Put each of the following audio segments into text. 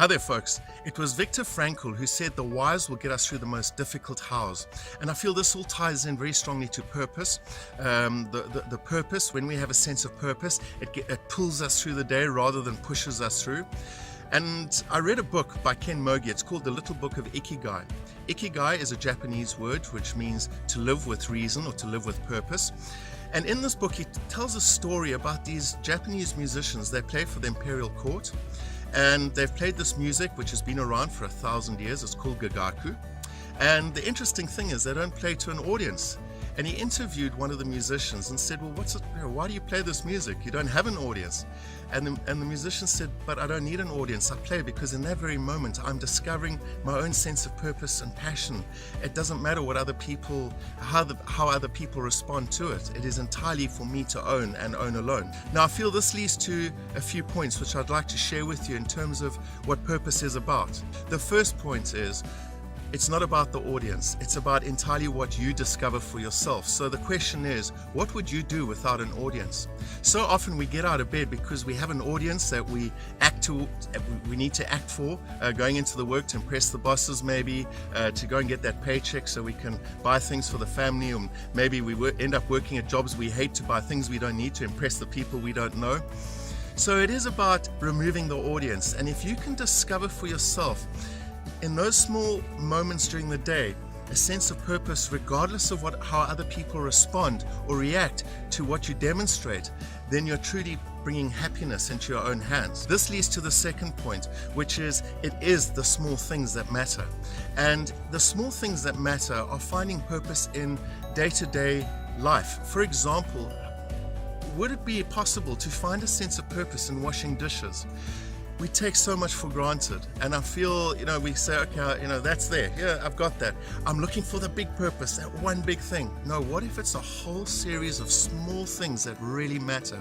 Hi there, folks. It was Viktor Frankl who said the whys will get us through the most difficult hows. And I feel this all ties in very strongly to purpose. The purpose, when we have a sense of purpose, it pulls us through the day rather than pushes us through. And I read a book by Ken Mogi. It's called The Little Book of Ikigai. Ikigai is a Japanese word which means to live with reason or to live with purpose. And in this book, he tells a story about these Japanese musicians. They play for the imperial court. And they've played this music, which has been around for 1,000 years. It's called gagaku. And the interesting thing is they don't play to an audience. And he interviewed one of the musicians and said, well, why do you play this music? You don't have an audience. And the musician said, but I don't need an audience. I play because in that very moment, I'm discovering my own sense of purpose and passion. It doesn't matter what other people, how other people respond to it. It is entirely for me to own and own alone. Now, I feel this leads to a few points which I'd like to share with you in terms of what purpose is about. The first point is, it's not about the audience. It's about entirely what you discover for yourself. So the question is, what would you do without an audience? So often we get out of bed because we have an audience that we need to act for, going into the work to impress the bosses maybe, to go and get that paycheck so we can buy things for the family, or maybe we end up working at jobs we hate to buy things we don't need to impress the people we don't know. So it is about removing the audience. And if you can discover for yourself in those small moments during the day, a sense of purpose, regardless of how other people respond or react to what you demonstrate, then you're truly bringing happiness into your own hands. This leads to the second point, which is, it is the small things that matter. And the small things that matter are finding purpose in day-to-day life. For example, would it be possible to find a sense of purpose in washing dishes? We take so much for granted, and I feel, we say, okay, that's there. Yeah, I've got that. I'm looking for the big purpose, that one big thing. No, what if it's a whole series of small things that really matter?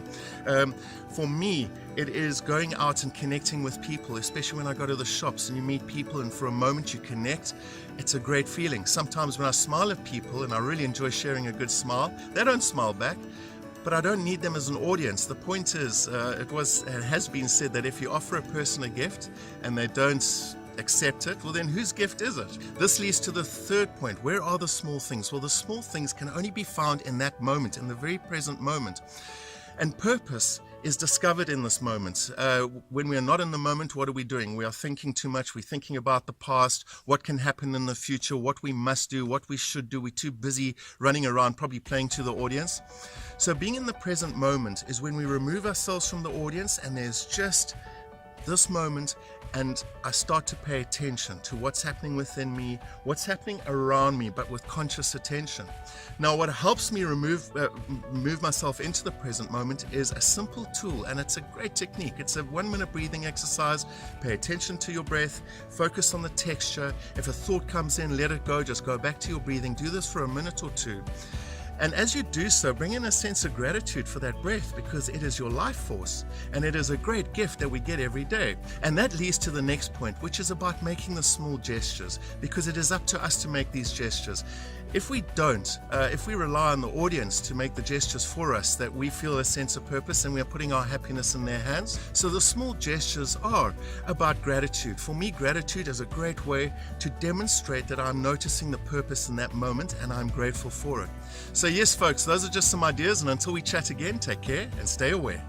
For me, it is going out and connecting with people, especially when I go to the shops and you meet people and for a moment you connect. It's a great feeling. Sometimes when I smile at people, and I really enjoy sharing a good smile, they don't smile back. But I don't need them as an audience. The point is, it has been said that if you offer a person a gift and they don't accept it, well then whose gift is it? This leads to the third point. Where are the small things? Well, the small things can only be found in that moment, in the very present moment. And purpose is discovered in this moment. When we are not in the moment, what are we doing? We are thinking too much. We're thinking about the past, what can happen in the future, what we must do, what we should do. We're too busy running around, probably playing to the audience. So being in the present moment is when we remove ourselves from the audience and there's just this moment, and I start to pay attention to what's happening within me, what's happening around me, but with conscious attention. Now, what helps me move myself into the present moment is a simple tool, and it's a great technique. It's a 1-minute breathing exercise. Pay attention to your breath, focus on the texture. If a thought comes in, let it go, just go back to your breathing. Do this for a minute or two. And as you do so, bring in a sense of gratitude for that breath, because it is your life force and it is a great gift that we get every day. And that leads to the next point, which is about making the small gestures, because it is up to us to make these gestures. If we don't, if we rely on the audience to make the gestures for us, that we feel a sense of purpose and we are putting our happiness in their hands. So the small gestures are about gratitude. For me, gratitude is a great way to demonstrate that I'm noticing the purpose in that moment and I'm grateful for it. So yes, folks, those are just some ideas, and until we chat again, take care and stay aware.